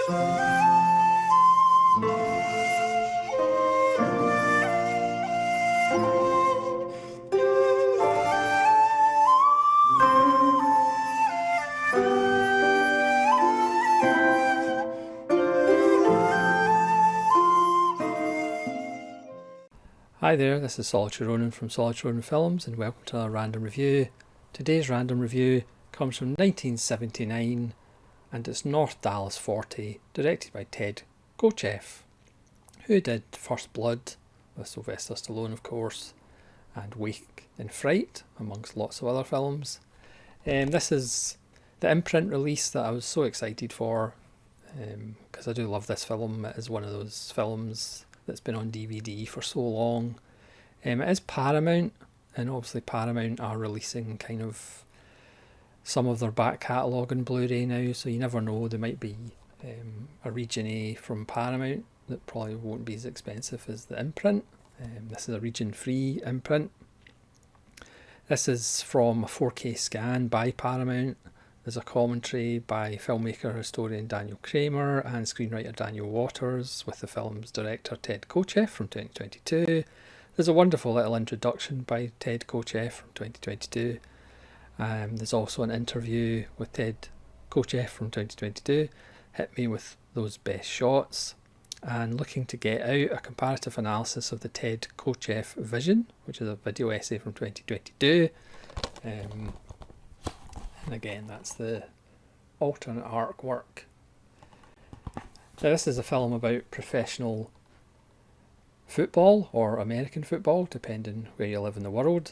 Hi there, this is Solitary Ronin from Solitary Ronin Films, and welcome to our random review. Today's random review comes from 1979, and it's North Dallas 40, directed by Ted Kotcheff, who did First Blood with Sylvester Stallone, of course, and Wake in Fright, amongst lots of other films. This is the imprint release that I was so excited for, because I do love this film. It is one of those films that's been on DVD for so long. It is Paramount, and obviously Paramount are releasing kind of some of their back catalogue on Blu-ray now, so you never know, there might be a Region A from Paramount that probably won't be as expensive as the imprint. This is a Region 3 imprint. This is from a 4K scan by Paramount. There's a commentary by filmmaker historian Daniel Kramer and screenwriter Daniel Waters with the film's director Ted Kotcheff from 2022. There's a wonderful little introduction by Ted Kotcheff from 2022. There's also an interview with Ted Kotcheff from 2022. Hit me with those best shots. And looking to get out a comparative analysis of the Ted Kotcheff Vision, which is a video essay from 2022. And again, that's the alternate artwork. Now, this is a film about professional football, or American football, depending where you live in the world.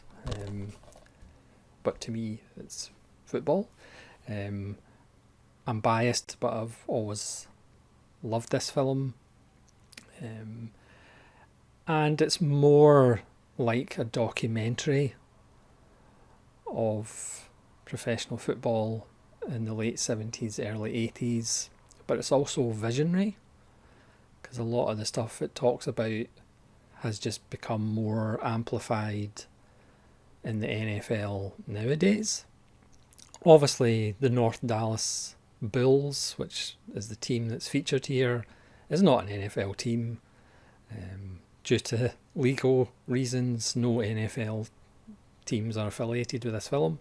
But to me, it's football. I'm biased, but I've always loved this film. And it's more like a documentary of professional football in the late 70s, early 80s, but it's also visionary, because a lot of the stuff it talks about has just become more amplified in the NFL nowadays. Obviously, the North Dallas Bulls, which is the team that's featured here, is not an NFL team. Due to legal reasons, no NFL teams are affiliated with this film.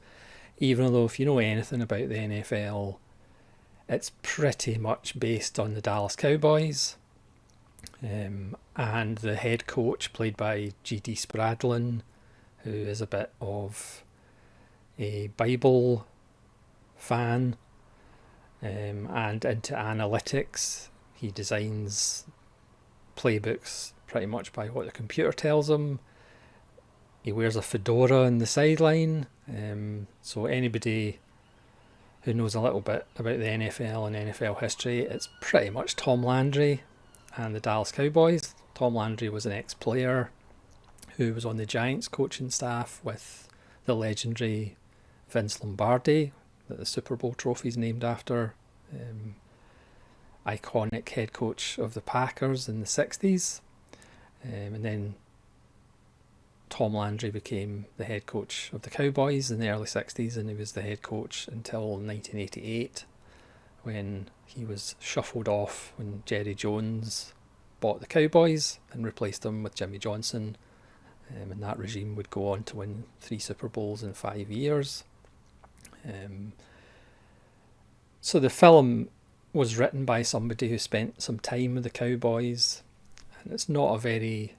Even though if you know anything about the NFL, it's pretty much based on the Dallas Cowboys. And the head coach, played by G.D. Spradlin, who is a bit of a Bible fan and into analytics. He designs playbooks pretty much by what the computer tells him. He wears a fedora on the sideline. So anybody who knows a little bit about the NFL and NFL history, it's pretty much Tom Landry and the Dallas Cowboys. Tom Landry was an ex-player who was on the Giants coaching staff with the legendary Vince Lombardi, that the Super Bowl trophy is named after. Iconic head coach of the Packers in the 60s. And then Tom Landry became the head coach of the Cowboys in the early 60s, and he was the head coach until 1988, when he was shuffled off when Jerry Jones bought the Cowboys and replaced him with Jimmy Johnson. And that regime would go on to win 3 Super Bowls in 5 years. So the film was written by somebody who spent some time with the Cowboys, and it's not a very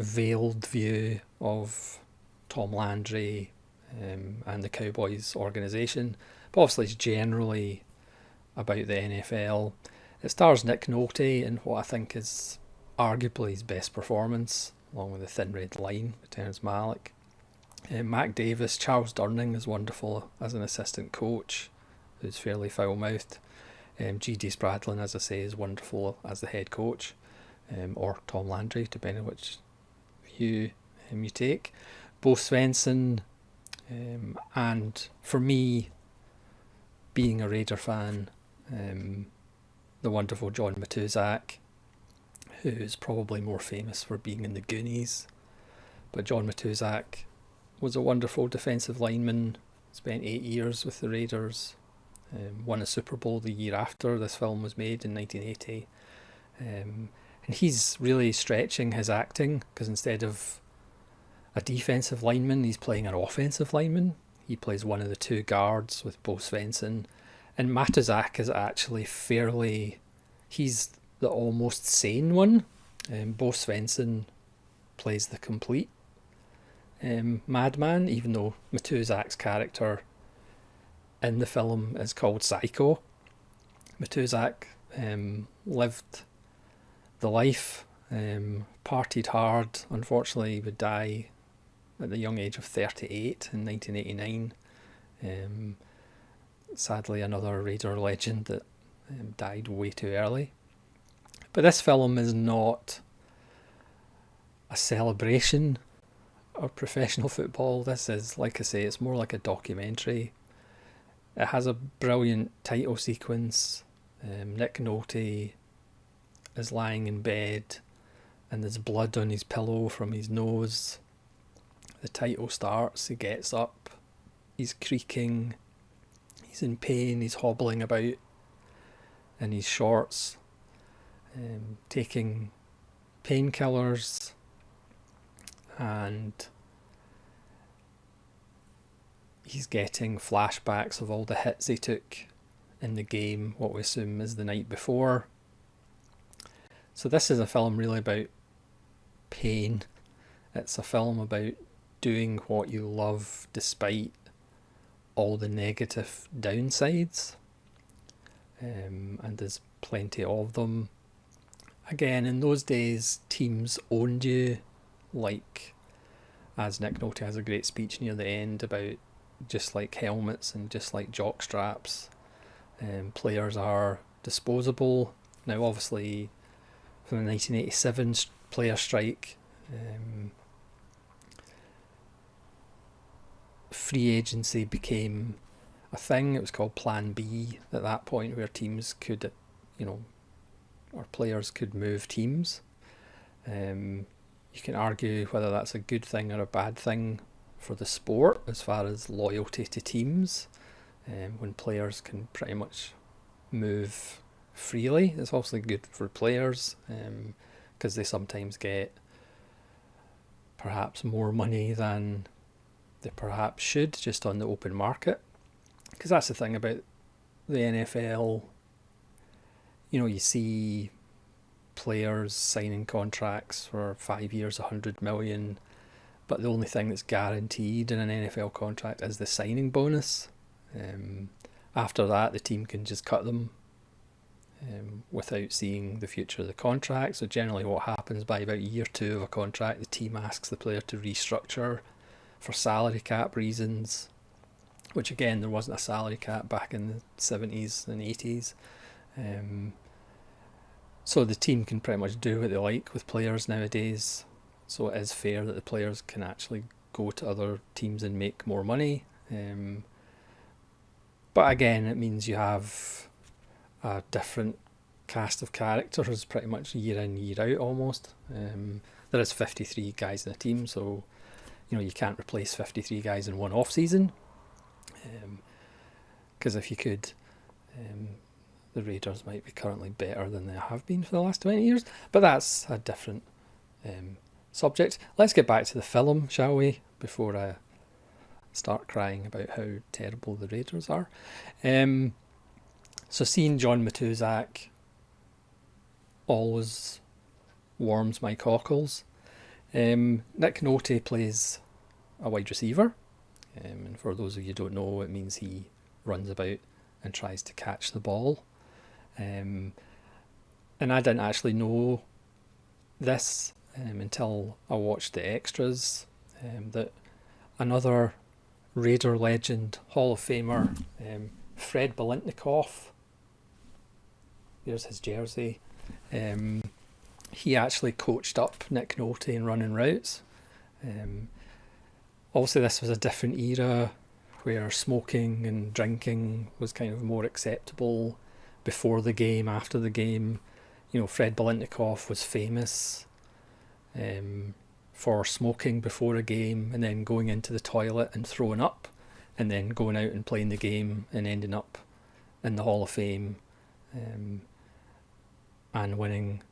veiled view of Tom Landry and the Cowboys organisation, but obviously it's generally about the NFL. It stars Nick Nolte in what I think is arguably his best performance, along with The Thin Red Line with Terrence Malick. Mac Davis, Charles Durning is wonderful as an assistant coach, who's fairly foul-mouthed. G.D. Spradlin, as I say, is wonderful as the head coach, or Tom Landry, depending on which view you take. Bo Svensson, and for me, being a Raider fan, the wonderful John Matuszak, who is probably more famous for being in the Goonies. But John Matuszak was a wonderful defensive lineman, spent 8 years with the Raiders, won a Super Bowl the year after this film was made in 1980. And he's really stretching his acting, because instead of a defensive lineman, he's playing an offensive lineman. He plays one of the two guards with Bo Svenson. And Matuzak is actually he's the almost sane one. Bo Svenson plays the complete madman, even though Matuzak's character in the film is called Psycho. Matuzak lived the life, partied hard. Unfortunately, he would die at the young age of 38 in 1989. Sadly, another Raider legend that died way too early. But this film is not a celebration of professional football. This is, like I say, it's more like a documentary. It has a brilliant title sequence. Nick Nolte is lying in bed and there's blood on his pillow from his nose. The title starts, he gets up, he's creaking, he's in pain, he's hobbling about in his shorts, taking painkillers, and he's getting flashbacks of all the hits he took in the game, what we assume is the night before. So this is a film really about pain. It's a film about doing what you love despite all the negative downsides, and there's plenty of them. Again, in those days, teams owned you, like, as Nick Nolte has a great speech near the end about, just like helmets and just like jock straps, players are disposable. Now, obviously, from the 1987 player strike, free agency became a thing. It was called Plan B at that point, where teams could, or players could move teams. You can argue whether that's a good thing or a bad thing for the sport as far as loyalty to teams, when players can pretty much move freely. It's obviously good for players, because they sometimes get perhaps more money than they perhaps should just on the open market. Because that's the thing about the NFL. You see players signing contracts for 5 years, 100 million, but the only thing that's guaranteed in an NFL contract is the signing bonus. After that, the team can just cut them without seeing the future of the contract. So generally what happens, by about year 2 of a contract, the team asks the player to restructure for salary cap reasons, which again, there wasn't a salary cap back in the 70s and 80s. So the team can pretty much do what they like with players nowadays. So it is fair that the players can actually go to other teams and make more money. But again, it means you have a different cast of characters pretty much year in, year out almost. There is 53 guys in a team, so you can't replace 53 guys in one off season. Because if you could, the Raiders might be currently better than they have been for the last 20 years. But that's a different subject. Let's get back to the film, shall we? Before I start crying about how terrible the Raiders are. So seeing John Matuzak always warms my cockles. Nick Nolte plays a wide receiver. And for those of you who don't know, it means he runs about and tries to catch the ball. And I didn't actually know this until I watched the extras, that another Raider legend, Hall of Famer, Fred Biletnikoff, there's his jersey, he actually coached up Nick Nolte in running routes. Also, this was a different era where smoking and drinking was kind of more acceptable before the game, after the game. Fred Biletnikoff was famous for smoking before a game and then going into the toilet and throwing up and then going out and playing the game and ending up in the Hall of Fame, and winning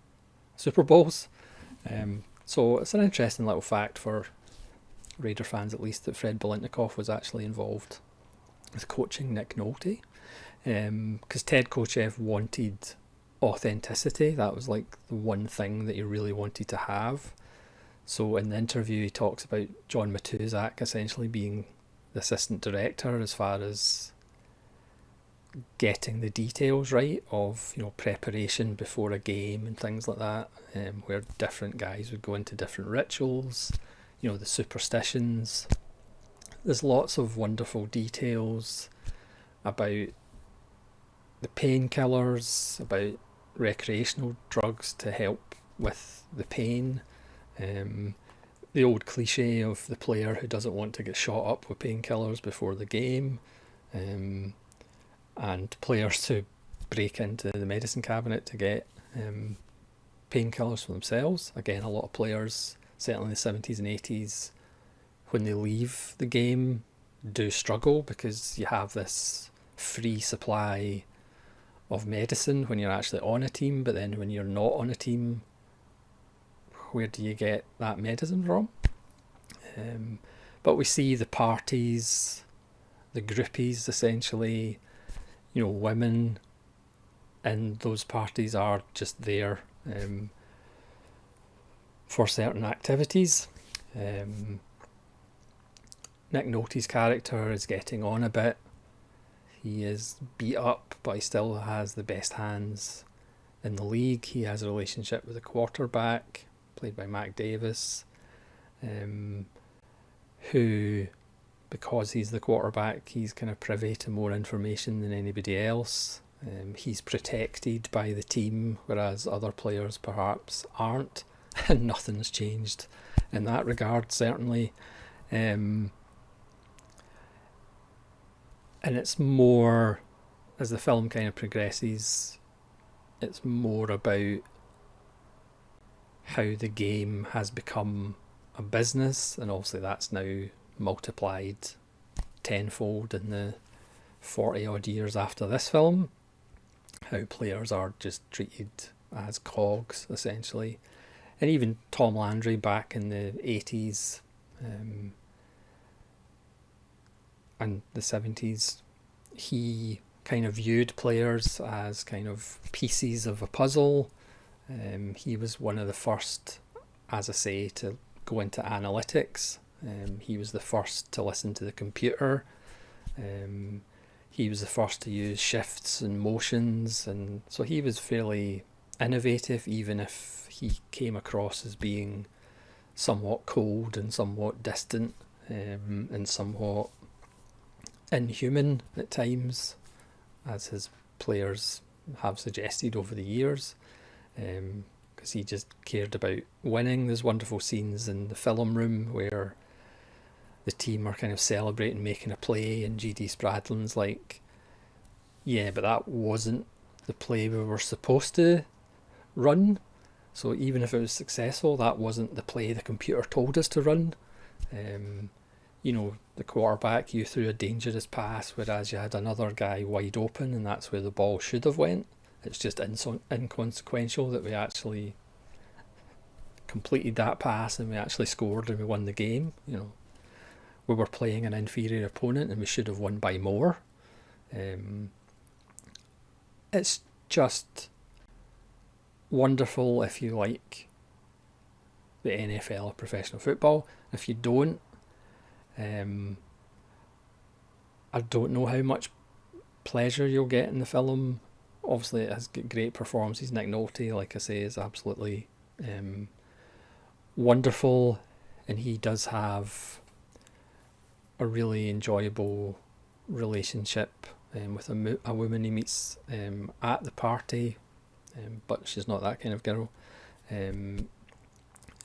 Super Bowls. So it's an interesting little fact for Raider fans, at least, that Fred Biletnikoff was actually involved with coaching Nick Nolte, because Ted Kotcheff wanted authenticity. That was like the one thing that he really wanted to have. So in the interview, he talks about John Matuzak essentially being the assistant director as far as getting the details right of, preparation before a game and things like that, where different guys would go into different rituals, the superstitions. There's lots of wonderful details about the painkillers, about recreational drugs to help with the pain. The old cliche of the player who doesn't want to get shot up with painkillers before the game, and players who break into the medicine cabinet to get painkillers for themselves. Again, a lot of players, certainly in the 70s and 80s, when they leave the game, do struggle because you have this free supply of medicine when you're actually on a team, but then when you're not on a team, where do you get that medicine from? But we see the parties, the groupies essentially, women in those parties are just there for certain activities. Nick Nolte's character is getting on a bit. He is beat up, but he still has the best hands in the league. He has a relationship with a quarterback, played by Mac Davis, who, because he's the quarterback, he's kind of privy to more information than anybody else. He's protected by the team, whereas other players perhaps aren't, and nothing's changed in that regard, certainly. And it's more, as the film kind of progresses, it's more about how the game has become a business, and obviously that's now multiplied tenfold in the 40 odd years after this film. How players are just treated as cogs, essentially. And even Tom Landry back in the 80s and the 70s, he kind of viewed players as kind of pieces of a puzzle. He was one of the first, as I say, to go into analytics. He was the first to listen to the computer. He was the first to use shifts and motions, and so he was fairly innovative, even if he came across as being somewhat cold and somewhat distant, and somewhat inhuman at times, as his players have suggested over the years, because he just cared about winning. There's wonderful scenes in the film room where the team are kind of celebrating making a play, and G.D. Spradlin's like, yeah, but that wasn't the play we were supposed to run. So even if it was successful, that wasn't the play the computer told us to run. The quarterback, you threw a dangerous pass, whereas you had another guy wide open, and that's where the ball should have went. It's just inconsequential that we actually completed that pass and we actually scored and we won the game. We were playing an inferior opponent and we should have won by more. It's just wonderful if you like the NFL or professional football. If you don't, I don't know how much pleasure you'll get in the film. Obviously it has great performances. Nick Nolte, like I say, is absolutely wonderful, and he does have a really enjoyable relationship with a woman he meets at the party, but she's not that kind of girl, and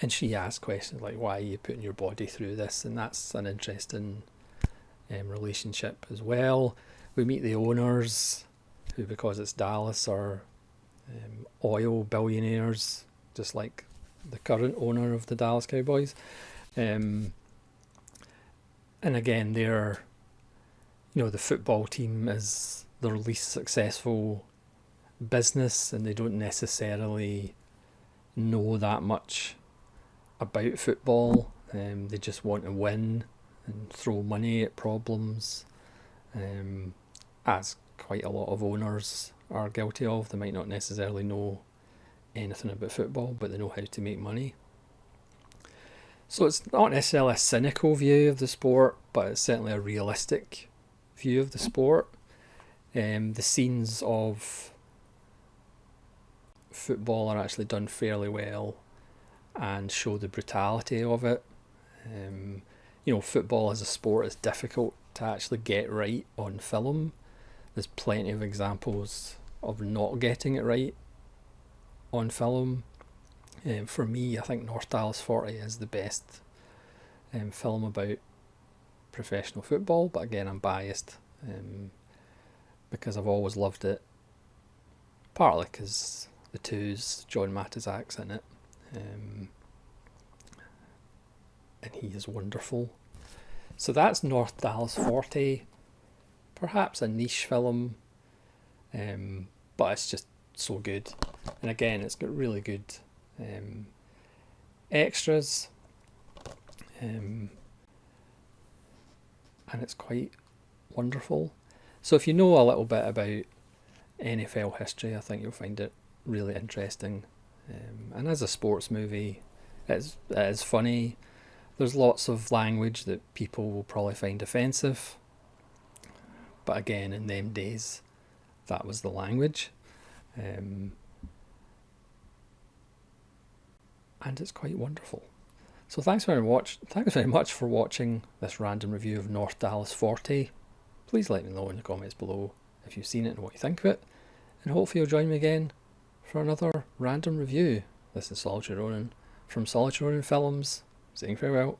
she asks questions like, why are you putting your body through this? And that's an interesting relationship as well. We meet the owners, who, because it's Dallas, are oil billionaires, just like the current owner of the Dallas Cowboys. And again, they're the football team is their least successful business, and they don't necessarily know that much about football. They just want to win and throw money at problems, as quite a lot of owners are guilty of. They might not necessarily know anything about football, but they know how to make money. So it's not necessarily a cynical view of the sport, but it's certainly a realistic view of the sport. The scenes of football are actually done fairly well and show the brutality of it. Football as a sport is difficult to actually get right on film. There's plenty of examples of not getting it right on film. For me, I think North Dallas 40 is the best film about professional football, but again, I'm biased because I've always loved it, partly because the Twos, John Matizak's in it, and he is wonderful. So that's North Dallas 40, perhaps a niche film, but it's just so good. And again, it's got really good extras, and it's quite wonderful. So if you know a little bit about NFL history, I think you'll find it really interesting. And as a sports movie, it is funny. There's lots of language that people will probably find offensive, but again, in them days, that was the language. And it's quite wonderful. So thanks very much for watching this random review of North Dallas 40. Please let me know in the comments below if you've seen it and what you think of it, and hopefully you'll join me again for another random review. This is Solitary Ronin from Solitary Ronin Films, saying farewell.